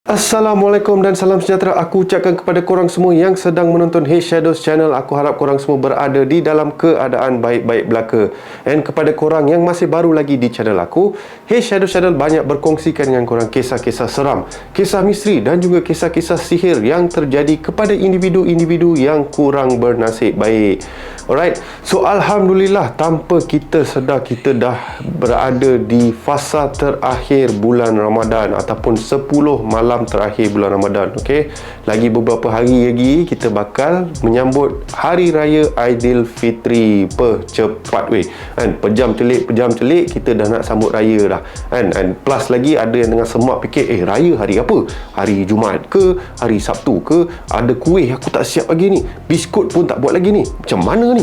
Assalamualaikum dan salam sejahtera. Aku ucapkan kepada korang semua yang sedang menonton Hey Shadows Channel. Aku harap korang semua berada di dalam keadaan baik-baik belaka. Dan kepada korang yang masih baru lagi di channel aku, Hey Shadows Channel banyak berkongsikan dengan korang kisah-kisah seram, kisah misteri dan juga kisah-kisah sihir yang terjadi kepada individu-individu yang kurang bernasib baik. Alright, so Alhamdulillah, tanpa kita sedar kita dah berada di fasa terakhir bulan Ramadan ataupun 10 malam terakhir bulan Ramadan. Okay, lagi beberapa hari lagi kita bakal menyambut Hari Raya Aidilfitri. Cepat weh kan, pejam celik kita dah nak sambut raya dah kan. And plus lagi ada yang tengah semak fikir, raya hari apa? Hari Jumaat ke? Hari Sabtu ke? Ada kuih aku tak siap lagi ni, biskut pun tak buat lagi ni, macam mana ni?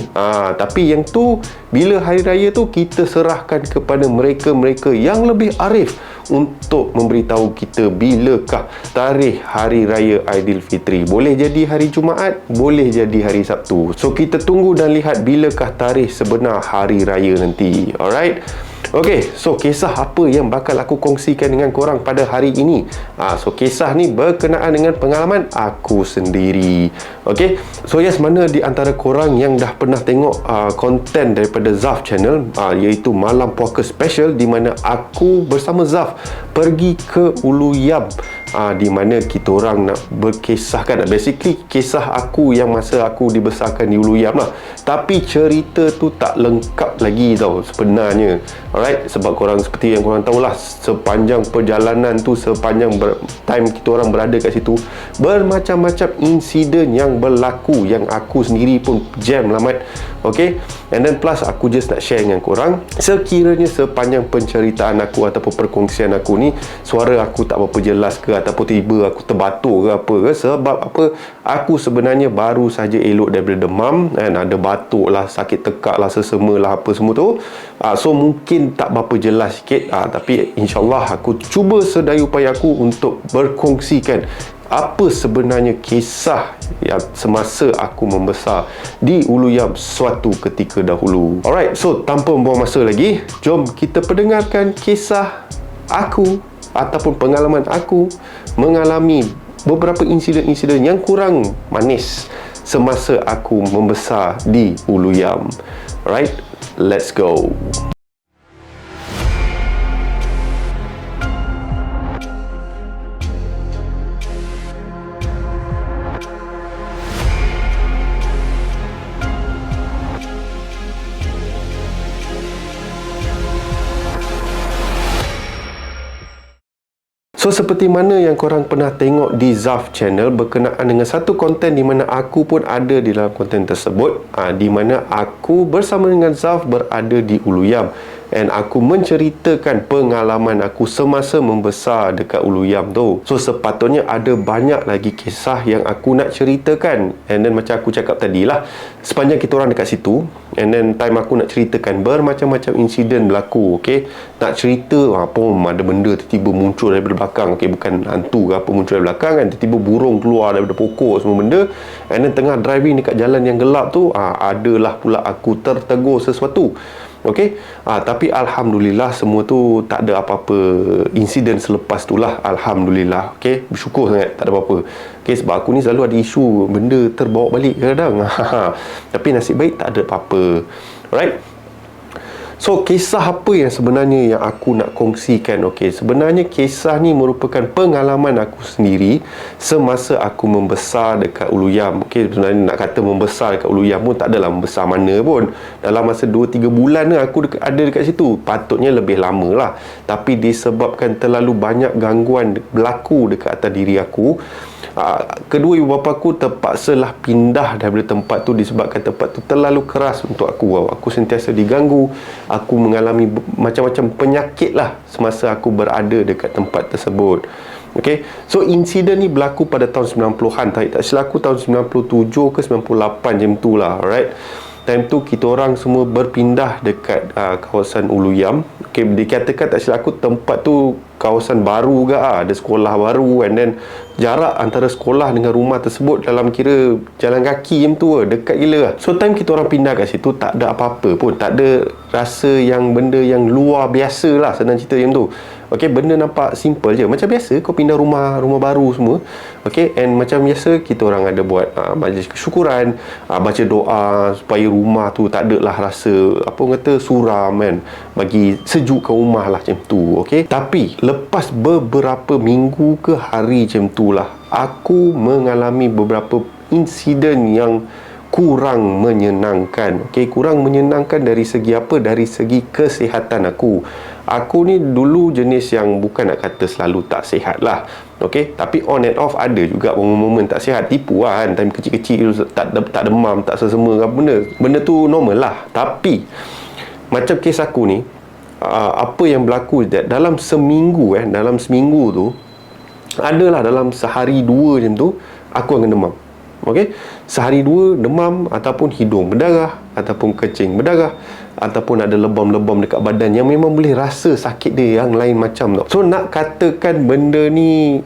Tapi yang tu, bila hari raya tu kita serahkan kepada mereka-mereka yang lebih arif untuk memberitahu kita bilakah tarikh Hari Raya Aidilfitri. Boleh jadi hari Jumaat, boleh jadi hari Sabtu. So kita tunggu dan lihat bilakah tarikh sebenar hari raya nanti. Alright. Okay, so kisah apa yang bakal aku kongsikan dengan korang pada hari ini? So kisah ni berkenaan dengan pengalaman aku sendiri. Okay, so yes, mana di antara korang yang dah pernah tengok konten daripada Zaf channel, iaitu Malam Puaka Special, di mana aku bersama Zaf pergi ke Ulu Yam, di mana kita orang nak berkisahkan, basically kisah aku yang masa aku dibesarkan di Ulu Yam lah. Tapi cerita tu tak lengkap lagi tau sebenarnya. Alright, sebab korang seperti yang korang tahulah, sepanjang perjalanan tu, sepanjang time kita orang berada kat situ, bermacam-macam insiden yang berlaku yang aku sendiri pun jam lah mat. Okay, and then plus aku just nak share dengan korang, sekiranya sepanjang penceritaan aku ataupun perkongsian aku ni suara aku tak berapa jelas ke, ataupun tiba aku terbatuk ke apa ke, sebab apa, aku sebenarnya baru saja elok daripada demam dan ada batuk lah, sakit tekak lah, sesama lah, apa semua tu. So mungkin tak berapa jelas sikit, tapi insyaAllah aku cuba sedaya upaya aku untuk berkongsikan apa sebenarnya kisah yang semasa aku membesar di Ulu Yam suatu ketika dahulu. Alright, so tanpa membuang masa lagi, jom kita pendengarkan kisah aku ataupun pengalaman aku mengalami beberapa insiden-insiden yang kurang manis semasa aku membesar di Ulu Yam. Alright, let's go. So seperti mana yang korang pernah tengok di Zaf channel berkenaan dengan satu konten di mana aku pun ada di dalam konten tersebut, di mana aku bersama dengan Zaf berada di Ulu Yam dan aku menceritakan pengalaman aku semasa membesar dekat Ulu Yam tu. So sepatutnya ada banyak lagi kisah yang aku nak ceritakan, and then macam aku cakap tadi lah, sepanjang kita orang dekat situ, and then time aku nak ceritakan bermacam-macam insiden berlaku. Okay, nak cerita ada benda tiba-tiba muncul daripada belakang. Okay, bukan hantu ke apa muncul dari belakang kan, tiba-tiba burung keluar daripada pokok semua benda, and then tengah driving dekat jalan yang gelap tu, adalah pula aku tertegur sesuatu. Okay, tapi Alhamdulillah semua tu tak ada apa-apa insiden selepas tu lah. Alhamdulillah. Okay, bersyukur sangat tak ada apa-apa. Okay, sebab aku ni selalu ada isu benda terbawa balik kadang. Tapi nasib baik tak ada apa-apa. Alright. So kisah apa yang sebenarnya yang aku nak kongsikan? Okay, sebenarnya kisah ni merupakan pengalaman aku sendiri semasa aku membesar dekat Ulu Yam. Okay, sebenarnya nak kata membesar dekat Ulu Yam pun tak adalah membesar mana pun. Dalam masa 2-3 bulan aku ada dekat situ. Patutnya lebih lama lah, tapi disebabkan terlalu banyak gangguan berlaku dekat atas diri aku, kedua ibu bapa aku terpaksalah pindah daripada tempat tu disebabkan tempat tu terlalu keras untuk aku. Aku sentiasa diganggu, aku mengalami macam-macam penyakit lah semasa aku berada dekat tempat tersebut. Okay, so insiden ni berlaku pada tahun 90-an, tak silap aku tahun 97 ke 98 macam tu lah. Alright, time tu kita orang semua berpindah dekat kawasan Ulu Yam. Okay, dikatakan tak silap aku tempat tu kawasan baru ke, ada sekolah baru, and then jarak antara sekolah dengan rumah tersebut dalam kira jalan kaki macam tu, dekat gila lah. So time kita orang pindah kat situ tak ada apa-apa pun, tak ada rasa yang benda yang luar biasa lah, senang cerita macam tu. Okay, benda nampak simple je. Macam biasa kau pindah rumah baru semua. Okay, and macam biasa kita orang ada buat majlis kesyukuran, baca doa supaya rumah tu tak ada lah rasa apa orang kata suram kan, bagi sejuk ke rumah lah macam tu. Okay, tapi lepas beberapa minggu ke hari macam tu lah, aku mengalami beberapa insiden yang kurang menyenangkan. Okey, kurang menyenangkan dari segi apa? Dari segi kesihatan aku. Aku ni dulu jenis yang bukan nak kata selalu tak sihat lah. Okey, tapi on and off ada juga momen-momen tak sihat. Tipu lah kan, time kecil-kecil tak demam, tak sesama ke benda tu normal lah. Tapi macam kes aku ni, apa yang berlaku dalam seminggu tu, adalah dalam sehari dua macam tu aku akan demam. Okey, sehari dua demam, ataupun hidung berdarah, ataupun kencing berdarah, ataupun ada lebam-lebam dekat badan yang memang boleh rasa sakit dia yang lain macam tau. So nak katakan benda ni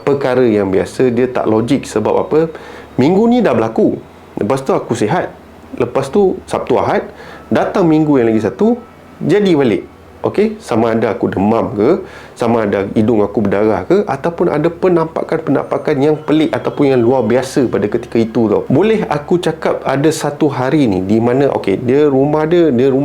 perkara yang biasa, dia tak logik. Sebab apa? Minggu ni dah berlaku, lepas tu aku sihat, lepas tu Sabtu Ahad, datang minggu yang lagi satu, jadi balik. Okey, sama ada aku demam ke, sama ada hidung aku berdarah ke, ataupun ada penampakan yang pelik ataupun yang luar biasa pada ketika itu tau. Boleh aku cakap ada satu hari ni di mana okey, dia rumah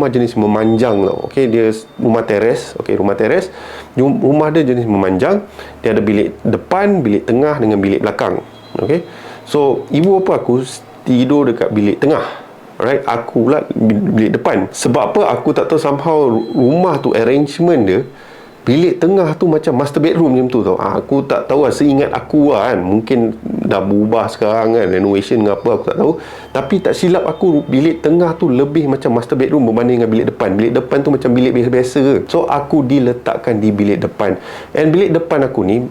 jenis memanjang tau. Okey, dia rumah teres. Okey, rumah teres. Rumah dia jenis memanjang. Dia ada bilik depan, bilik tengah dengan bilik belakang. Okey. So, ibu bapa aku tidur dekat bilik tengah. Alright, aku pula bilik depan. Sebab apa? Aku tak tahu, somehow rumah tu arrangement dia, bilik tengah tu macam master bedroom macam tu tau. Aku tak tahu lah, seingat aku lah kan. Mungkin dah berubah sekarang kan, renovation ke apa, aku tak tahu. Tapi tak silap aku, bilik tengah tu lebih macam master bedroom berbanding dengan bilik depan. Bilik depan tu macam bilik biasa-biasa ke. So aku diletakkan di bilik depan. And bilik depan aku ni,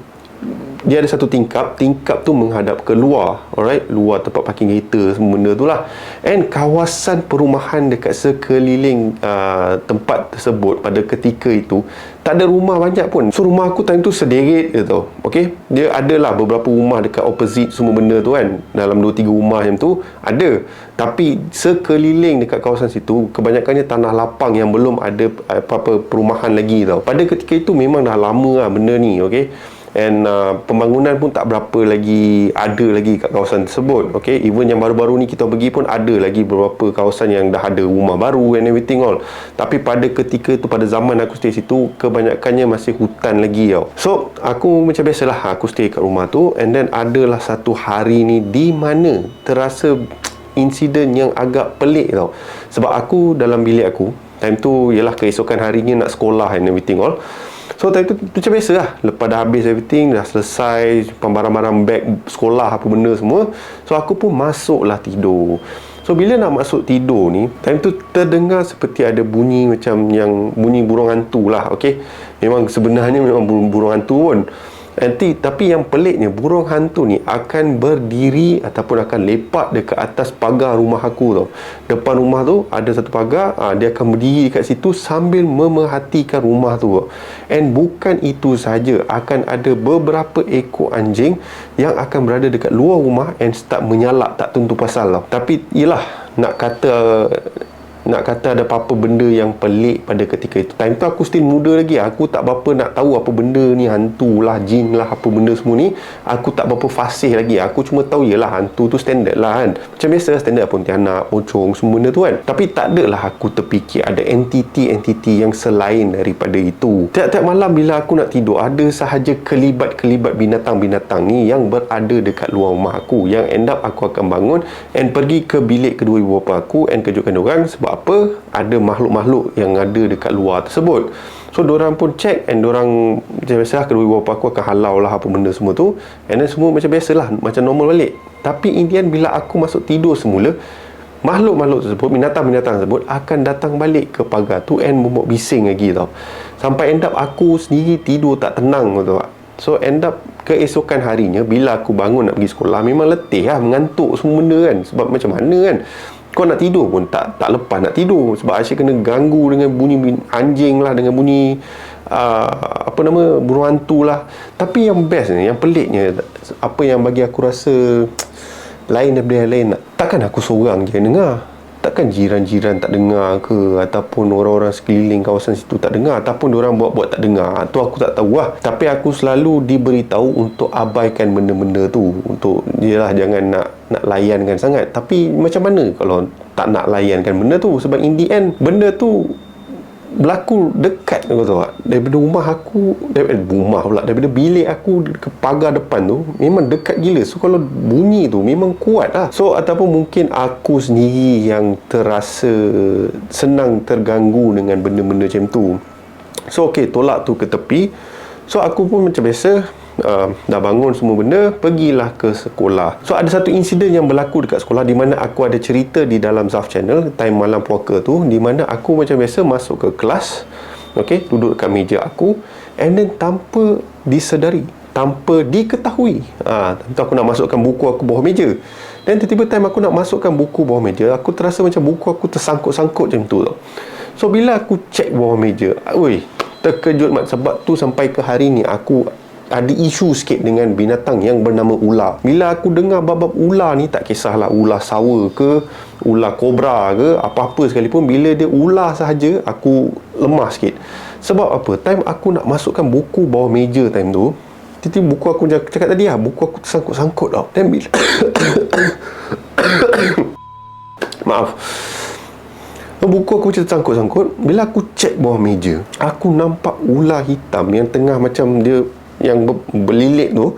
dia ada satu tingkap tu menghadap ke luar. Alright, luar tempat parking kereta, semua benda tu lah. And kawasan perumahan dekat sekeliling tempat tersebut pada ketika itu tak ada rumah banyak pun. So rumah aku time tu sederet je tau. Okay, dia adalah beberapa rumah dekat opposite semua benda tu kan, dalam 2-3 rumah macam tu ada. Tapi sekeliling dekat kawasan situ kebanyakannya tanah lapang yang belum ada apa-apa perumahan lagi tau. Pada ketika itu memang dah lama lah benda ni. Okay, and pembangunan pun tak berapa lagi ada lagi kat kawasan tersebut. Okay, even yang baru-baru ni kita pergi pun ada lagi beberapa kawasan yang dah ada rumah baru and everything all. Tapi pada ketika tu, pada zaman aku stay situ, kebanyakannya masih hutan lagi tau. So aku macam biasalah, aku stay kat rumah tu. And then adalah satu hari ni di mana terasa insiden yang agak pelik tau. Sebab aku dalam bilik aku, time tu ialah keesokan harinya nak sekolah and everything all. So time tu macam biasa lah, lepas dah habis everything, dah selesai barang-barang beg sekolah apa benda semua. So aku pun masuklah tidur. So bila nak masuk tidur ni, time tu terdengar seperti ada bunyi macam yang bunyi burung hantu lah. Okay, memang sebenarnya memang burung hantu pun. Tapi yang peliknya, burung hantu ni akan berdiri ataupun akan lepak dekat atas pagar rumah aku tau. Depan rumah tu ada satu pagar, dia akan berdiri dekat situ sambil memerhatikan rumah tu. And bukan itu saja, akan ada beberapa ekor anjing yang akan berada dekat luar rumah and start menyalak tak tentu pasal tau. Tapi yelah, nak kata ada apa-apa benda yang pelik pada ketika itu. Time tu aku still muda lagi. Aku tak berapa nak tahu apa benda ni, hantu lah, jin lah, apa benda semua ni. Aku tak berapa fasih lagi. Aku cuma tahu yelah hantu tu standard lah kan. Macam biasa standard, pontianak, pocong, semua benda tu kan. Tapi tak adalah aku terfikir ada entiti yang selain daripada itu. Tiap-tiap malam bila aku nak tidur, ada sahaja kelibat-kelibat binatang-binatang ni yang berada dekat luar rumah aku. Yang end up aku akan bangun and pergi ke bilik kedua ibu bapa aku and kejutkan diorang. Sebab apa? Ada makhluk-makhluk yang ada dekat luar tersebut. So diorang pun check and diorang macam biasalah, kedua ibu bapa aku akan halau lah apa benda semua tu. And then semua macam biasalah, macam normal balik. Tapi Indian bila aku masuk tidur semula, makhluk-makhluk tersebut, binatang-binatang tersebut akan datang balik ke pagar tu and membuat bising lagi tau. Sampai end up aku sendiri tidur tak tenang tau tak. So end up keesokan harinya bila aku bangun nak pergi sekolah, memang letih lah, mengantuk semua benda kan. Sebab macam mana kan, kau nak tidur pun tak lepas nak tidur. Sebab asyik kena ganggu dengan bunyi anjing lah, dengan bunyi burung hantu lah. Tapi yang best ni, yang peliknya, apa yang bagi aku rasa lain daripada yang lain, takkan aku seorang je dengar. takkan jiran-jiran tak dengar ke, ataupun orang-orang sekeliling kawasan situ tak dengar, ataupun diorang buat-buat tak dengar. Tu aku tak tahu lah. Tapi aku selalu diberitahu untuk abaikan benda-benda tu, untuk jelah jangan nak layankan sangat. Tapi macam mana kalau tak nak layankan benda tu? Sebab in the end benda tu berlaku dekat, kau tahu tak? Daripada rumah aku, daripada bilik aku ke pagar depan tu memang dekat gila. So kalau bunyi tu memang kuat lah. So ataupun mungkin aku sendiri yang terasa senang terganggu dengan benda-benda macam tu. So okey, tolak tu ke tepi. So aku pun macam biasa, dah bangun semua benda, pergilah ke sekolah. So ada satu insiden yang berlaku dekat sekolah di mana aku ada cerita di dalam Zaf Channel time malam puaka tu, di mana aku macam biasa masuk ke kelas, okey, duduk dekat meja aku, and then tanpa disedari, tanpa diketahui, tentu aku nak masukkan buku aku bawah meja. Dan tiba-tiba time aku nak masukkan buku bawah meja, aku terasa macam buku aku tersangkut-sangkut macam tu tau. So bila aku cek bawah meja, terkejut mat, sebab tu sampai ke hari ni aku ada isu sikit dengan binatang yang bernama ular. Bila aku dengar bab-bab ular ni, tak kisahlah ular sawa ke, ular kobra ke, apa-apa sekalipun, bila dia ular sahaja, aku lemah sikit. Sebab apa? Time aku nak masukkan buku bawah meja time tu, tiba-tiba buku aku cakap tadi lah, buku aku tersangkut-sangkut tau. Dan bila maaf, buku aku macam tersangkut-sangkut. Bila aku cek bawah meja, aku nampak ular hitam yang tengah macam dia yang berlilit tu,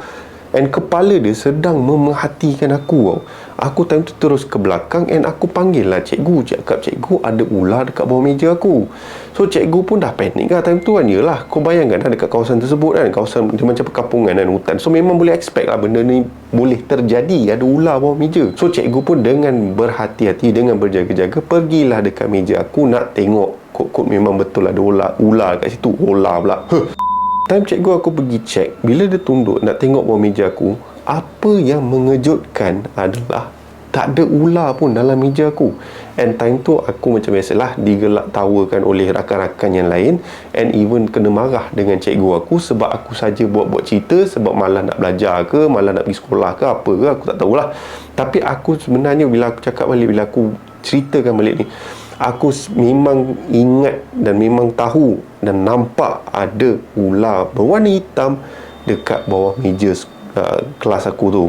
and kepala dia sedang memerhatikan aku tau. Aku time tu terus ke belakang and aku panggil lah cikgu, cakap, cikgu ada ular dekat bawah meja aku. So cikgu pun dah panik lah time tu kan. Yelah, kau bayangkan dekat kawasan tersebut kan, kawasan dia macam perkampungan dan hutan, so memang boleh expect lah benda ni boleh terjadi, ada ular bawah meja. So cikgu pun dengan berhati-hati, dengan berjaga-jaga, pergilah dekat meja aku nak tengok kod-kod memang betul ada ular kat situ. Ular pula. Time cikgu aku pergi cek, bila dia tunduk nak tengok bawah meja aku, apa yang mengejutkan adalah tak ada ular pun dalam meja aku. And time tu aku macam biasalah digelak tawakan oleh rakan-rakan yang lain, and even kena marah dengan cikgu aku sebab aku saja buat-buat cerita, sebab malah nak belajar ke, malah nak pergi sekolah ke apa ke, aku tak tahulah. Tapi aku sebenarnya bila aku cakap balik, bila aku ceritakan balik ni, aku memang ingat dan memang tahu dan nampak ada ular berwarna hitam dekat bawah meja kelas aku tu.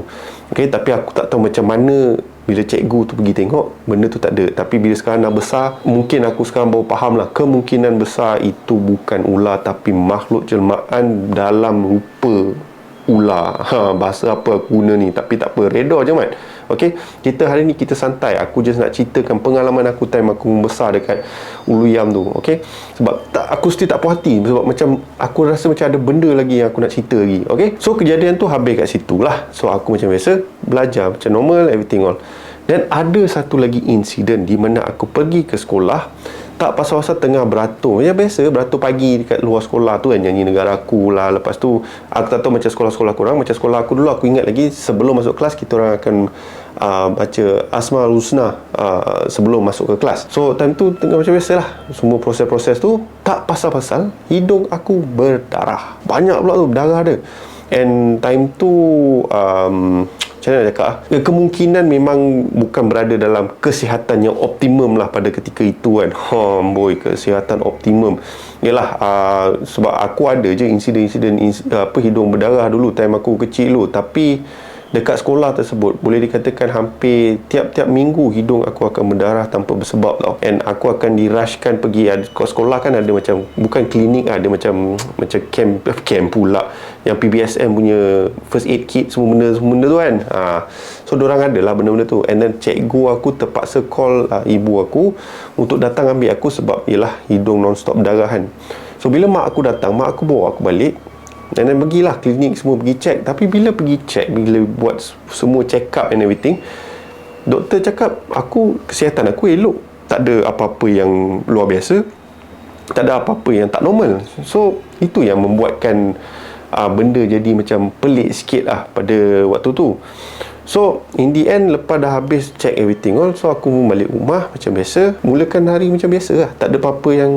Okay, tapi aku tak tahu macam mana bila cikgu tu pergi tengok, benda tu tak ada. Tapi bila sekarang dah besar, mungkin aku sekarang baru faham lah, kemungkinan besar itu bukan ular tapi makhluk jelmaan dalam rupa ular. Bahasa apa aku guna ni, tapi tak apa, reda je mat. Okay, kita hari ni kita santai. Aku just nak ceritakan pengalaman aku time aku membesar dekat Ulu Yam tu. Okay, sebab aku still tak puas hati, sebab macam aku rasa macam ada benda lagi yang aku nak cerita lagi. Okay, so kejadian tu habis kat situ lah. So aku macam biasa belajar macam normal, everything all. Dan ada satu lagi insiden di mana aku pergi ke sekolah, tak pasal-pasal tengah beratur. Ya biasa beratur pagi dekat luar sekolah tu kan, nyanyi negara aku lah. Lepas tu aku tak tahu macam sekolah-sekolah korang. Macam sekolah aku dulu, aku ingat lagi sebelum masuk kelas kita orang akan baca Asmaul Husna sebelum masuk ke kelas. So time tu tengah macam biasa lah, semua proses-proses tu. Tak pasal-pasal hidung aku berdarah, banyak pula tu darah dia. And time tu macam mana nak cakap, kemungkinan memang bukan berada dalam kesihatan yang optimum lah pada ketika itu kan. Boy, kesihatan optimum. Yalah, sebab aku ada je insiden-insiden hidung berdarah dulu time aku kecil dulu. Tapi dekat sekolah tersebut, boleh dikatakan hampir tiap-tiap minggu hidung aku akan berdarah tanpa bersebab tau. And aku akan dirushkan pergi, sekolah kan ada macam, bukan klinik, ada macam camp pula, yang PBSM punya first aid kit, semua benda tu kan. So dorang ada lah benda-benda tu. And then cikgu aku terpaksa call ibu aku untuk datang ambil aku, sebab yelah hidung non-stop berdarah kan. So bila mak aku datang, mak aku bawa aku balik, dan pergilah klinik semua, pergi check. Tapi bila pergi check, bila buat semua check up and everything, doktor cakap kesihatan aku elok, tak ada apa-apa yang luar biasa, tak ada apa-apa yang tak normal. So itu yang membuatkan benda jadi macam pelik sikit lah pada waktu tu. So in the end, lepas dah habis check everything all, so aku balik rumah macam biasa, mulakan hari macam biasa lah. Tak ada apa-apa yang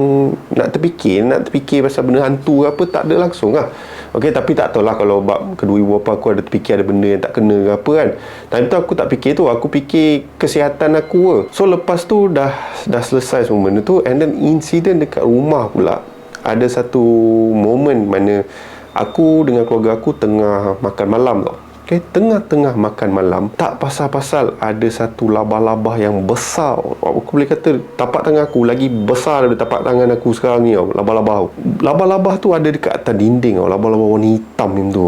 nak terfikir pasal benda hantu ke apa, tak ada langsung lah. Okay, tapi tak tahulah kalau bab kedua ibu bapa aku ada terfikir ada benda yang tak kena ke apa kan. Time tu aku tak fikir tu, aku fikir kesihatan aku ke. So lepas tu dah selesai semua benda tu, and then insiden dekat rumah pula. Ada satu moment mana aku dengan keluarga aku tengah makan malam tau. Okay, tengah-tengah makan malam, tak pasal-pasal ada satu labah-labah yang besar. Aku boleh kata tapak tangan aku lagi besar daripada tapak tangan aku sekarang ni tau. Labah-labah tu. Labah-labah tu ada dekat atas dinding tau. Labah-labah warna hitam macam tu.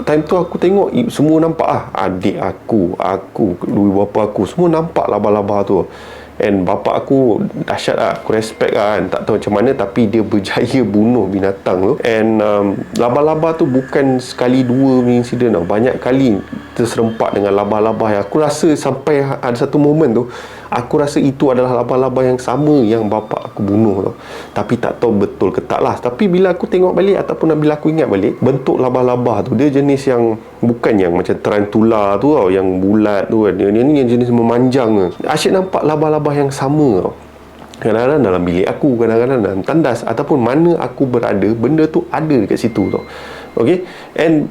Time tu aku tengok semua nampak lah. Adik aku, dua bapa aku, semua nampak labah-labah tu. And bapak aku dahsyat lah, aku respect lah kan. Tak tahu macam mana, tapi dia berjaya bunuh binatang tu. And labah-labah tu bukan sekali dua insiden tau, banyak kali terserempak dengan labah-labah yang aku rasa sampai ada satu momen tu, aku rasa itu adalah labah-labah yang sama yang bapak aku bunuh tau. Tapi tak tahu betul ke tak lah. Tapi bila aku tengok balik ataupun bila aku ingat balik, bentuk labah-labah tu dia jenis yang bukan yang macam tarantula tu tau, yang bulat tu kan. Dia ni yang jenis memanjang. Asyik nampak labah-labah yang sama tau. Kadang-kadang dalam bilik aku, kadang-kadang dalam tandas, ataupun mana aku berada, benda tu ada dekat situ tau. Okay, and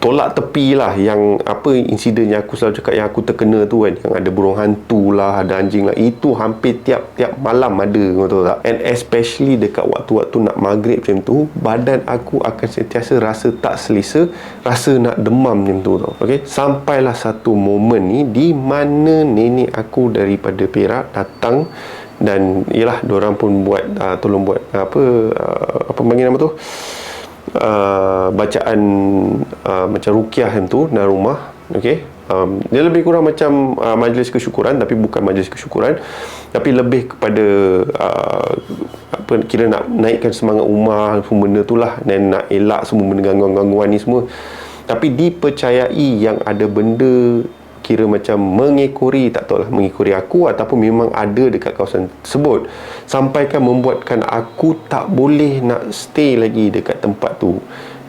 tolak tepi lah yang apa insiden yang aku selalu cakap yang aku terkena tu kan, yang ada burung hantu lah, ada anjing lah, itu hampir tiap malam ada, kau tahu tak? And especially dekat waktu-waktu nak maghrib macam tu, badan aku akan sentiasa rasa tak selesa, rasa nak demam macam tu tau. Okay, sampailah satu momen ni di mana nenek aku daripada Perak datang, dan yalah, diorang pun buat tolong buat apa panggil nama tu, bacaan macam ruqyah macam tu dalam rumah. Okey, dia lebih kurang macam majlis kesyukuran, tapi bukan majlis kesyukuran, tapi lebih kepada apa, kira nak naikkan semangat rumah, semua benda tu lah, dan nak elak semua benda gangguan-gangguan ni semua. Tapi dipercayai yang ada benda kira macam mengekori, tak tahulah mengekori aku ataupun memang ada dekat kawasan tersebut, sampaikan membuatkan aku tak boleh nak stay lagi dekat tempat tu.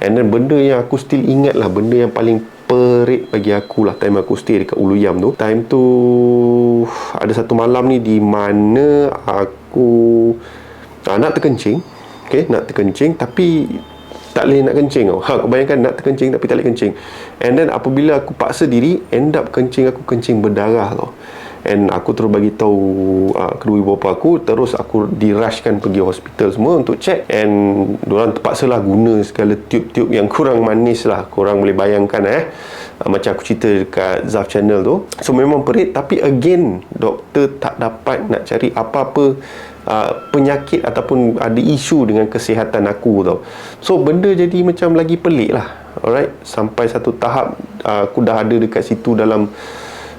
And then benda yang aku still ingat lah, benda yang paling perit bagi aku lah, time aku stay dekat Ulu Yam tu. Time tu ada satu malam ni di mana aku nak terkencing. Okay, nak terkencing tapi tak boleh nak kencing tau. Kau bayangkan nak terkencing tapi tak boleh kencing. And then apabila aku paksa diri, end up kencing aku kencing berdarah tau. And aku terus bagi tahu kedua ibu bapa aku, terus aku dirushkan pergi hospital semua untuk check. And diorang terpaksalah guna segala tube-tube yang kurang manis lah. Korang boleh bayangkan macam aku cerita dekat Zaf channel tu. So memang perit, tapi again doktor tak dapat nak cari apa-apa penyakit ataupun ada isu dengan kesihatan aku tau. So benda jadi macam lagi pelik lah. Alright, sampai satu tahap aku dah ada dekat situ dalam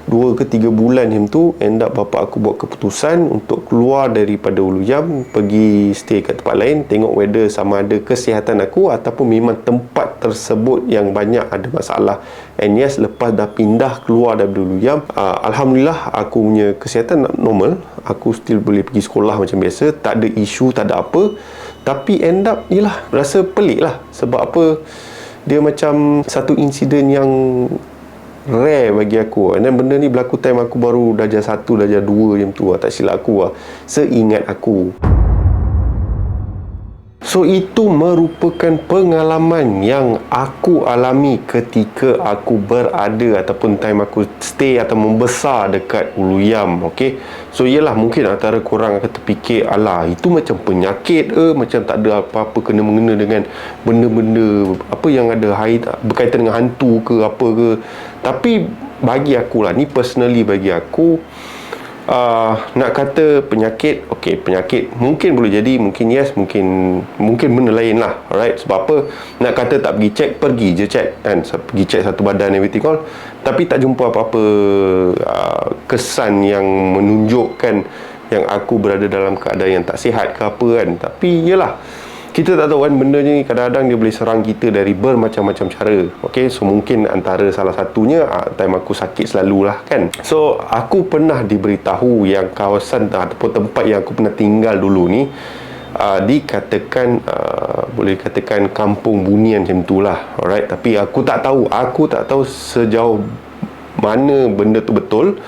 2 ke 3 bulan macam tu. End up bapak aku buat keputusan untuk keluar daripada Ulu Yam, pergi stay kat tempat lain, tengok whether sama ada kesihatan aku ataupun memang tempat tersebut yang banyak ada masalah. And yes, lepas dah pindah keluar daripada Ulu Yam, Alhamdulillah aku punya kesihatan normal. Aku still boleh pergi sekolah macam biasa, tak ada isu, tak ada apa. Tapi end up, yelah, rasa pelik lah. Sebab apa, dia macam satu insiden yang rare bagi aku. Dan benda ni berlaku time aku baru darjah 1, darjah 2 macam tu lah, tak silap aku lah, seingat aku. So itu merupakan pengalaman yang aku alami ketika aku berada ataupun time aku stay atau membesar dekat Ulu Yam. Okay, so yelah, mungkin antara korang akan terfikir, alah itu macam penyakit macam tak ada apa-apa kena-mengena dengan benda-benda apa yang ada berkaitan dengan hantu ke apa ke. Tapi bagi aku lah, ni personally bagi aku, nak kata penyakit, okey, penyakit mungkin boleh jadi, mungkin yes, mungkin benda lain lah. Alright, sebab apa, nak kata tak pergi check, pergi je check kan, pergi check satu badan everything all, tapi tak jumpa apa-apa kesan yang menunjukkan yang aku berada dalam keadaan yang tak sihat ke apa kan. Tapi yelah, kita tak tahu kan, benda ni kadang-kadang dia boleh serang kita dari bermacam-macam cara. Okay, so mungkin antara salah satunya time aku sakit selalu lah kan. So aku pernah diberitahu yang kawasan ataupun tempat yang aku pernah tinggal dulu ni dikatakan boleh katakan kampung bunian macam tu lah. Alright, tapi aku tak tahu sejauh mana benda tu betul.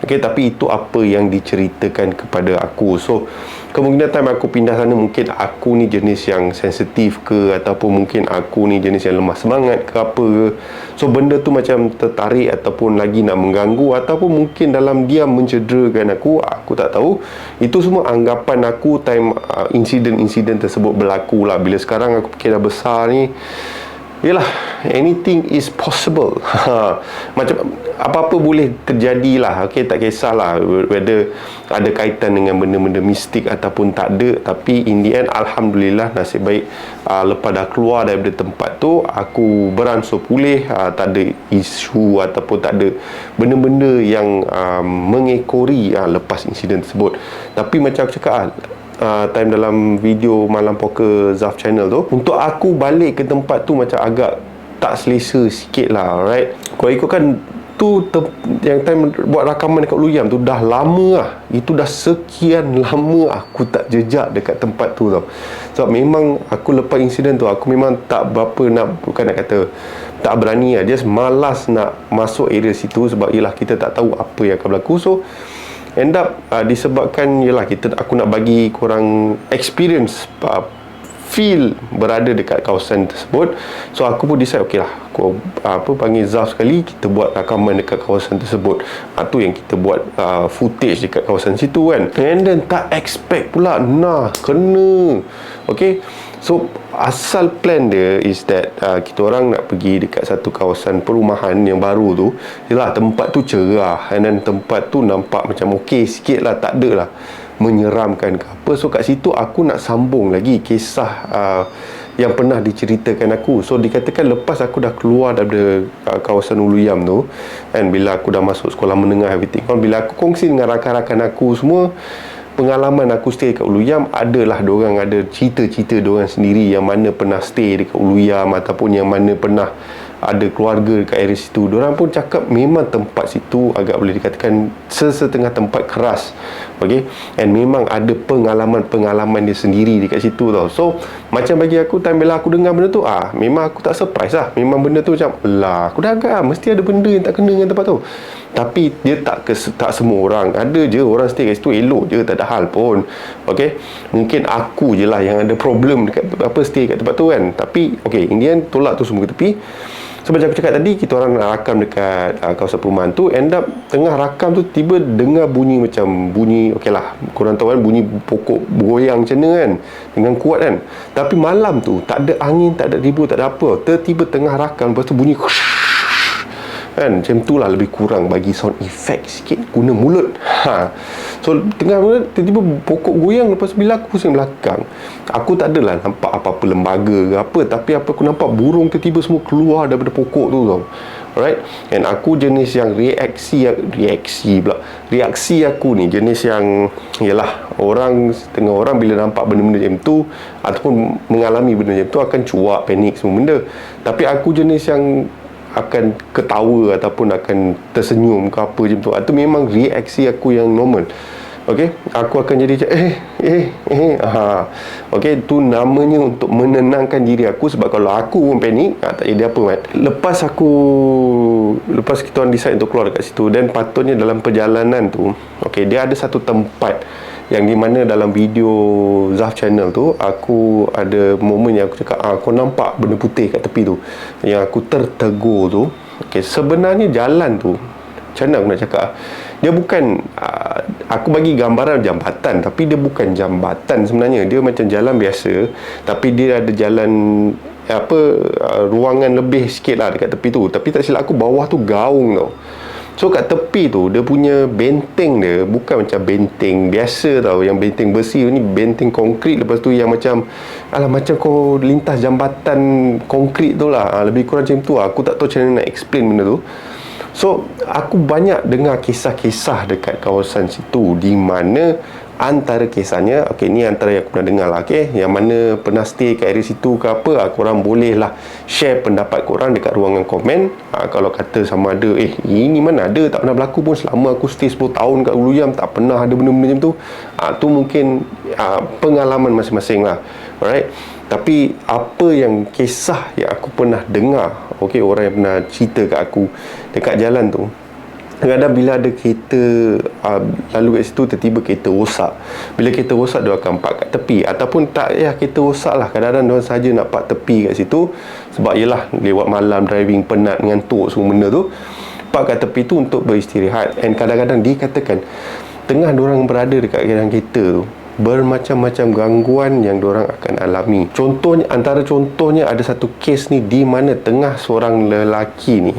Okay, tapi itu apa yang diceritakan kepada aku. So kemungkinan time aku pindah sana, mungkin aku ni jenis yang sensitif ke, ataupun mungkin aku ni jenis yang lemah semangat ke apa ke. So benda tu macam tertarik ataupun lagi nak mengganggu, ataupun mungkin dalam diam mencederakan aku tak tahu. Itu semua anggapan aku time insiden tersebut berlaku lah. Bila sekarang aku fikir dah besar ni, yelah, anything is possible. Macam apa-apa boleh terjadi lah. Okay, tak kisahlah whether ada kaitan dengan benda-benda mistik ataupun tak ada. Tapi in the end, Alhamdulillah, nasib baik lepas dah keluar daripada tempat tu, aku beransur pulih. Tak ada isu ataupun tak ada benda-benda yang mengekori lepas insiden tersebut. Tapi macam aku cakap, time dalam video Malam Poker Zaf channel tu, untuk aku balik ke tempat tu macam agak tak selesa sikit lah, right? Kalau ikutkan tu yang time buat rakaman dekat Ulu Yam tu dah lama lah. Itu dah sekian lama aku tak jejak dekat tempat tu tau. Sebab memang aku lepas insiden tu, aku memang tak berapa nak, bukan nak kata tak berani lah, just malas nak masuk area situ. Sebab yelah, kita tak tahu apa yang akan berlaku. So end up disebabkan yelah, aku nak bagi korang experience, feel berada dekat kawasan tersebut. So aku pun decide, okey lah, aku panggil Zaf sekali, kita buat rakaman dekat kawasan tersebut. Tu yang kita buat footage dekat kawasan situ kan. And then tak expect pula kena. Okay, so asal plan dia is that kita orang nak pergi dekat satu kawasan perumahan yang baru tu. Yelah, tempat tu cerah, and then tempat tu nampak macam okey sikit lah, tak ada lah menyeramkan ke apa. So kat situ aku nak sambung lagi kisah yang pernah diceritakan aku. So dikatakan lepas aku dah keluar daripada kawasan Ulu Yam tu, and bila aku dah masuk sekolah menengah everything, bila aku kongsi dengan rakan-rakan aku semua pengalaman aku stay kat Ulu Yam, adalah diorang ada cerita-cerita diorang sendiri yang mana pernah stay dekat Ulu Yam, ataupun yang mana pernah ada keluarga dekat area situ. Diorang pun cakap memang tempat situ agak boleh dikatakan sesetengah tempat keras. Okay, and memang ada pengalaman dia sendiri dekat situ tau. So macam bagi aku, time bila aku dengar benda tu, memang aku tak surprise lah. Memang benda tu macam, lah, aku dah agak mesti ada benda yang tak kena dengan tempat tu. Tapi dia tak semua orang. Ada je orang stay kat situ elok je, tak ada hal pun. Okay, mungkin aku je lah yang ada problem dekat stay kat tempat tu kan. Tapi okay, in the end tolak tu semua ke tepi. So macam aku cakap tadi, kita orang nak rakam dekat kawasan perumahan tu. End up tengah rakam tu, tiba dengar bunyi macam bunyi, okey lah, korang tahu kan, bunyi pokok bergoyang macam mana kan, dengan kuat kan. Tapi malam tu tak ada angin, tak ada ribut, tak ada apa. Tiba-tiba tengah rakam, lepas tu bunyi kan, macam tu lah lebih kurang, bagi sound effect sikit guna mulut. So tengah tiba-tiba pokok goyang. Lepas tu bila aku pusing belakang, aku tak adalah nampak apa-apa lembaga ke apa, tapi aku nampak burung tiba-tiba semua keluar daripada pokok tu tau. Alright, and aku jenis yang reaksi aku ni jenis yang, yalah, setengah orang bila nampak benda-benda macam tu ataupun mengalami benda macam tu akan cuak, panik semua benda. Tapi aku jenis yang akan ketawa ataupun akan tersenyum ke apa macam tu. Itu memang reaksi aku yang normal. Okey, aku akan jadi macam okey, tu namanya untuk menenangkan diri aku. Sebab kalau aku pun panik, tak jadi apa mat. Lepas kita orang decide untuk keluar dekat situ, dan patutnya dalam perjalanan tu, okey, dia ada satu tempat yang di mana dalam video Zaf channel tu, aku ada momen yang aku cakap, kau nampak benda putih kat tepi tu, yang aku tertegur tu. Okay, sebenarnya jalan tu, macam mana aku nak cakap, dia bukan aku bagi gambaran jambatan, tapi dia bukan jambatan sebenarnya. Dia macam jalan biasa, tapi dia ada jalan ruangan lebih sikit lah dekat tepi tu. Tapi tak silap aku, bawah tu gaung tau. So kat tepi tu, dia punya benteng dia bukan macam benteng biasa tau, yang benteng besi ni, benteng konkrit. Lepas tu yang macam macam kau lintas jambatan konkrit tu lah, lebih kurang macam tu lah. Aku tak tahu macam mana nak explain benda tu. So aku banyak dengar kisah-kisah dekat kawasan situ, di mana antara kisahnya, okey, ni antara yang aku pernah dengar lah, okey, yang mana pernah stay kat area situ ke apa, korang boleh lah share pendapat korang dekat ruangan komen. Kalau kata sama ada, ini mana ada, tak pernah berlaku pun selama aku stay 10 tahun kat Ulu Yam, tak pernah ada benda-benda macam tu. Tu mungkin pengalaman masing-masing lah. Alright, tapi apa yang kisah yang aku pernah dengar, okey, orang yang pernah cerita kat aku dekat jalan tu, Kadang-kadang bila ada kereta lalu kat situ, tiba-tiba kereta rosak. Bila kereta rosak, dia akan park kat tepi. Ataupun tak payah kereta rosak lah, kadang-kadang dia saja nak park tepi kat situ. Sebab yelah, lewat malam driving, penat, ngantuk, semua benda tu, park kat tepi tu untuk beristirahat. And kadang-kadang dikatakan tengah diorang berada dekat dalam kereta tu, bermacam-macam gangguan yang diorang akan alami. Contohnya, antara contohnya ada satu kes ni di mana tengah seorang lelaki ni,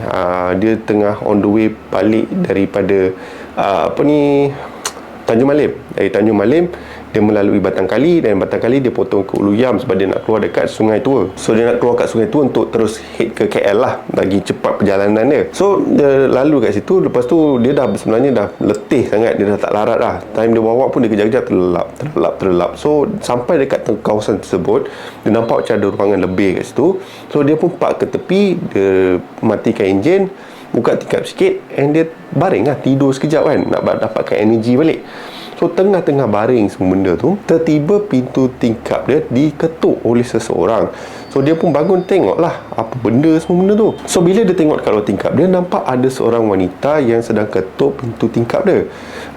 dia tengah on the way balik daripada Tanjung Malim. Dari Tanjung Malim, dia melalui Batang Kali, dan Batang Kali dia potong ke Ulu Yam sebab dia nak keluar dekat Sungai Tua. So dia nak keluar kat Sungai Tua untuk terus head ke KL lah, bagi cepat perjalanan dia. So dia lalu kat situ, lepas tu dia sebenarnya dah letih sangat, dia dah tak larat dah. Time dia bawa pun dia kejap-kejap terlelap. So sampai dekat kawasan tersebut, dia nampak macam ada ruangan lebih kat situ. So dia pun park ke tepi, dia matikan enjin, buka tingkap sikit, and dia baring lah, tidur sekejap kan, nak dapatkan energi balik. So tengah-tengah baring semua benda tu, tiba-tiba pintu tingkap dia diketuk oleh seseorang. So dia pun bangun, tengok lah apa benda semua benda tu. So bila dia tengok kat luar tingkap dia, nampak ada seorang wanita yang sedang ketuk pintu tingkap dia.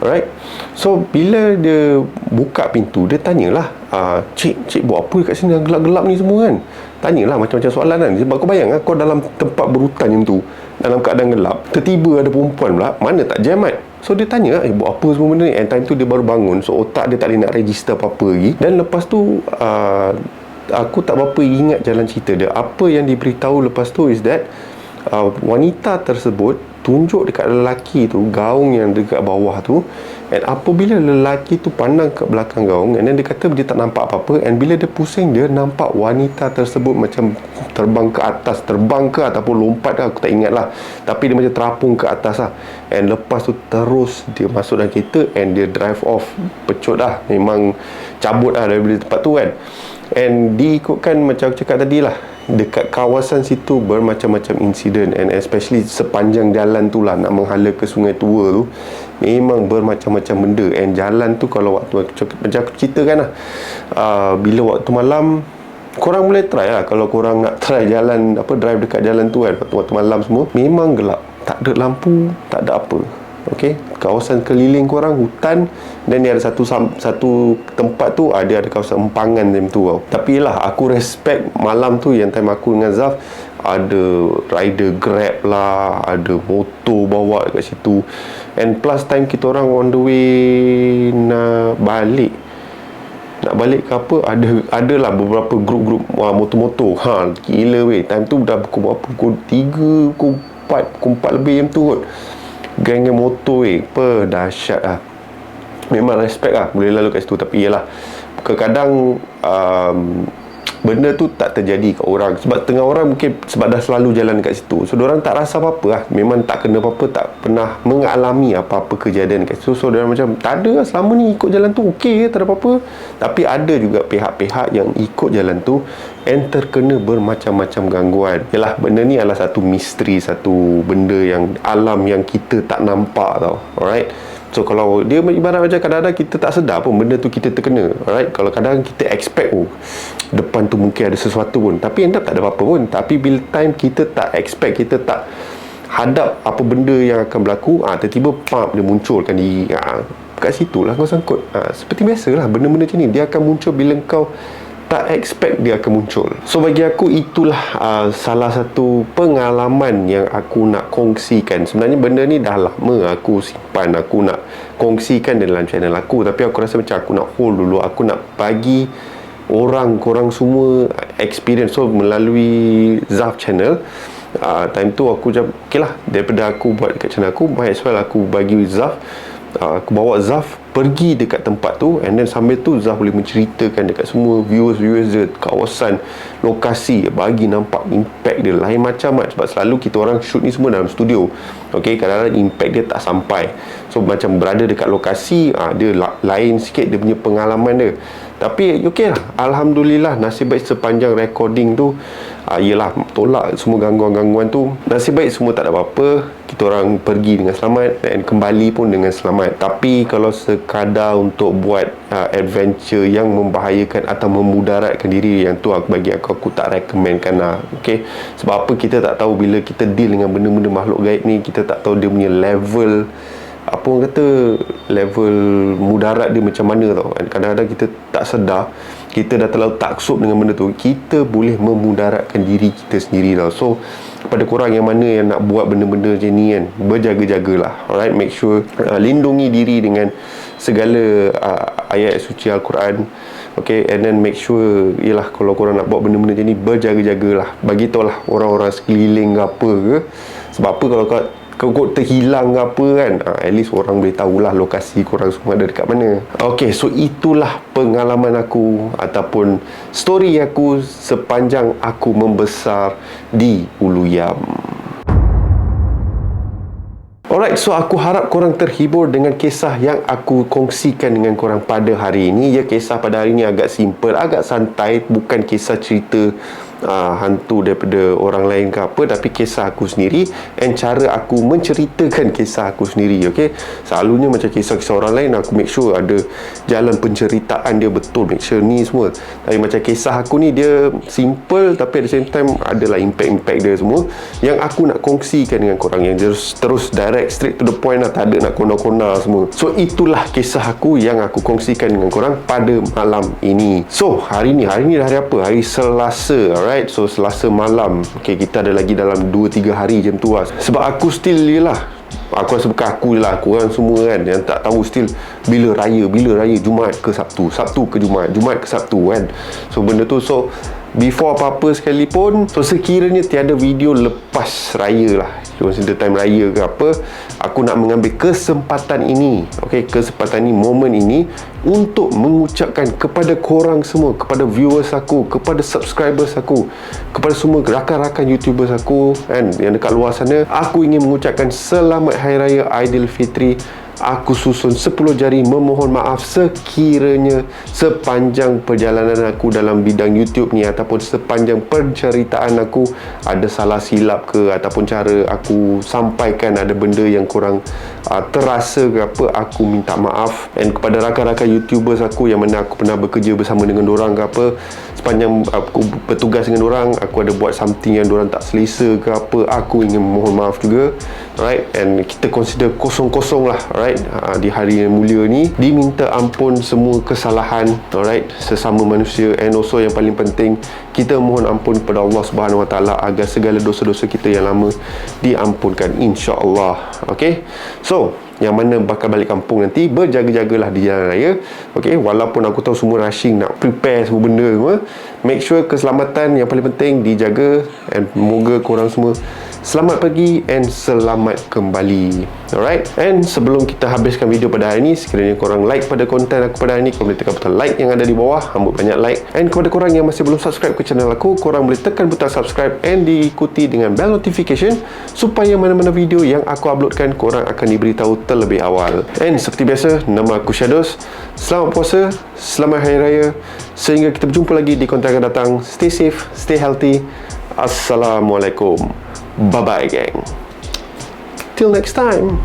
Alright. So bila dia buka pintu, dia tanyalah, Cik buat apa kat sini gelap-gelap ni semua kan? Tanyalah macam-macam soalan kan. Sebab kau bayang kau dalam tempat berhutan macam tu, dalam keadaan gelap, tiba-tiba ada perempuan pula, mana tak jamat. So dia tanya, buat apa semua benda ni? And time tu dia baru bangun, so otak dia tak boleh nak register apa-apa lagi. Dan lepas tu aku tak berapa ingat jalan cerita dia. Apa yang diberitahu lepas tu is that wanita tersebut tunjuk dekat lelaki tu gaung yang dekat bawah tu, and apabila lelaki tu pandang ke belakang gaung, and then dia kata dia tak nampak apa-apa, and bila dia pusing, dia nampak wanita tersebut macam terbang ke ataupun lompat ke, aku tak ingat lah, tapi dia macam terapung ke atas lah. And lepas tu terus dia masuk dalam kereta, and dia drive off, pecut lah, memang cabut lah dari tempat tu kan. And diikutkan macam aku cakap tadi lah, dekat kawasan situ bermacam-macam insiden, and especially sepanjang jalan tu lah, nak menghala ke Sungai Tua tu, memang bermacam-macam benda. And jalan tu, kalau waktu macam aku ceritakan lah, bila waktu malam, korang boleh try lah, kalau korang nak try jalan, drive dekat jalan tu kan, waktu malam semua, memang gelap, tak ada lampu, tak ada apa. Okey, kawasan keliling korang hutan, dan dia ada satu tempat tu ada kawasan empangan macam tu tau. Tapi lah, aku respect malam tu yang time aku dengan Zaf, ada rider Grab lah, ada motor bawa kat situ, and plus time kita orang on the way nak balik ke apa, adalah beberapa grup motor-motor. Gila weh, time tu dah pukul 3, pukul 4 lebih macam tu kot. Geng motor dahsyat lah. Memang respect lah boleh lalu kat situ. Tapi yalah, kadang-kadang benda tu tak terjadi kat orang, sebab tengah orang mungkin sebab dah selalu jalan kat situ, so diorang tak rasa apa-apa lah, memang tak kena apa-apa, tak pernah mengalami apa-apa kejadian kat situ. So diorang macam tak ada lah, selama ni ikut jalan tu okey, tak ada apa-apa. Tapi ada juga pihak-pihak yang ikut jalan tu and terkena bermacam-macam gangguan. Yalah, benda ni adalah satu misteri, satu benda yang alam yang kita tak nampak tau. Alright. So kalau dia ibarat macam kadang-kadang kita tak sedar pun benda tu kita terkena. Alright. Kalau kadang kita expect depan tu mungkin ada sesuatu pun, tapi end up tak ada apa-apa pun. Tapi bila time kita tak expect, kita tak hadap apa benda yang akan berlaku, tiba-tiba dia munculkan diri kat situ lah kau sangkut. Seperti biasalah benda-benda macam ni, dia akan muncul bila kau tak expect dia akan muncul. So bagi aku itulah salah satu pengalaman yang aku nak kongsikan. Sebenarnya benda ni dah lama aku simpan, aku nak kongsikan dalam channel aku, tapi aku rasa macam aku nak hold dulu, aku nak bagi korang semua experience. So melalui Zaf channel, time tu aku macam okay lah, daripada aku buat dekat channel aku, might as well aku bagi Zaf, aku bawa Zaf pergi dekat tempat tu, and then sambil tu Zaf boleh menceritakan dekat semua viewers dia kawasan, lokasi, bagi nampak impact dia lain macam sebab selalu kita orang shoot ni semua dalam studio. Okay, kadang-kadang impact dia tak sampai. So macam berada dekat lokasi, dia lain sikit dia punya pengalaman dia. Tapi okay lah, Alhamdulillah, nasib baik sepanjang recording tu Yelah, tolak semua gangguan-gangguan tu. Nasib baik semua tak ada apa-apa, kita orang pergi dengan selamat dan kembali pun dengan selamat. Tapi kalau sekadar untuk buat adventure yang membahayakan atau memudaratkan diri, yang tu aku tak recommendkan lah. Okay, sebab apa, kita tak tahu bila kita deal dengan benda-benda makhluk gaib ni, kita tak tahu dia punya level, apa orang kata, level mudarat dia macam mana tau. Kadang-kadang kita tak sedar, kita dah terlalu taksub dengan benda tu, kita boleh memudaratkan diri kita sendiri tau. So kepada korang yang mana yang nak buat benda-benda macam ni kan, berjaga-jagalah. Alright, make sure lindungi diri dengan segala ayat suci Al-Quran. Okay, and then make sure, yelah, kalau korang nak buat benda-benda macam ni, berjaga-jagalah. Bagi tahu lah orang-orang sekeliling ke apa ke. Sebab apa, kalau kau terhilang ke apa kan, at least orang boleh tahulah lokasi korang semua ada dekat mana. Okay, so itulah pengalaman aku ataupun story aku sepanjang aku membesar di Ulu Yam. Alright, so aku harap korang terhibur dengan kisah yang aku kongsikan dengan korang pada hari ini. Ya, kisah pada hari ini agak simple, agak santai, bukan kisah cerita hantu daripada orang lain ke apa, tapi kisah aku sendiri and cara aku menceritakan kisah aku sendiri. Okay, selalunya macam kisah-kisah orang lain, aku make sure ada jalan penceritaan dia betul, make sure ni semua. Tapi macam kisah aku ni, dia simple tapi at the same time adalah impact dia semua yang aku nak kongsikan dengan korang, yang terus direct, straight to the point lah, tak ada nak kona-kona semua. So itulah kisah aku yang aku kongsikan dengan korang pada malam ini. So hari ni dah hari apa? Hari Selasa. Alright, so Selasa malam. Okay, kita ada lagi dalam 2-3 hari macam tu lah. Sebab aku still, yelah, aku rasa bukan aku lah, korang semua kan yang tak tahu still bila raya, Jumaat ke Sabtu, Sabtu ke Jumaat, Jumaat ke Sabtu kan. So benda tu, so before apa-apa sekalipun, so sekiranya tiada video lepas raya lah, consider time raya ke apa, aku nak mengambil kesempatan ini, okay, kesempatan ini, momen ini untuk mengucapkan kepada korang semua, kepada viewers aku, kepada subscribers aku, kepada semua rakan-rakan YouTubers aku kan, yang dekat luar sana, aku ingin mengucapkan selamat Hari Raya Aidilfitri. Aku susun 10 jari memohon maaf sekiranya sepanjang perjalanan aku dalam bidang YouTube ni ataupun sepanjang penceritaan aku ada salah silap ke, ataupun cara aku sampaikan ada benda yang kurang terasa ke apa, aku minta maaf. Dan kepada rakan-rakan YouTubers aku yang mana aku pernah bekerja bersama dengan dorang ke apa, sepanjang aku bertugas dengan dorang, aku ada buat something yang dorang tak selesa ke apa, aku ingin mohon maaf juga. Alright, and kita consider kosong-kosong lah. Alright, di hari yang mulia ni diminta ampun semua kesalahan, alright, sesama manusia. And also yang paling penting, kita mohon ampun kepada Allah Subhanahu Wa Taala agar segala dosa-dosa kita yang lama diampunkan, insya-Allah. Okay, so yang mana bakal balik kampung nanti, berjaga-jagalah di jalan raya. Okay, walaupun aku tahu semua rushing nak prepare semua benda semua, make sure keselamatan yang paling penting dijaga. And moga korang semua selamat pergi and selamat kembali. Alright, and sebelum kita habiskan video pada hari ini, sekiranya korang like pada konten aku pada hari ini, korang boleh tekan butang like yang ada di bawah, ambut banyak like. And kepada korang yang masih belum subscribe ke channel aku, korang boleh tekan butang subscribe and diikuti dengan bell notification supaya mana-mana video yang aku uploadkan, korang akan diberitahu terlebih awal. And seperti biasa, nama aku Shadows. Selamat puasa, selamat Hari Raya. Sehingga kita berjumpa lagi di konten akan datang. Stay safe, stay healthy. Assalamualaikum. Bye-bye, gang. Till next time.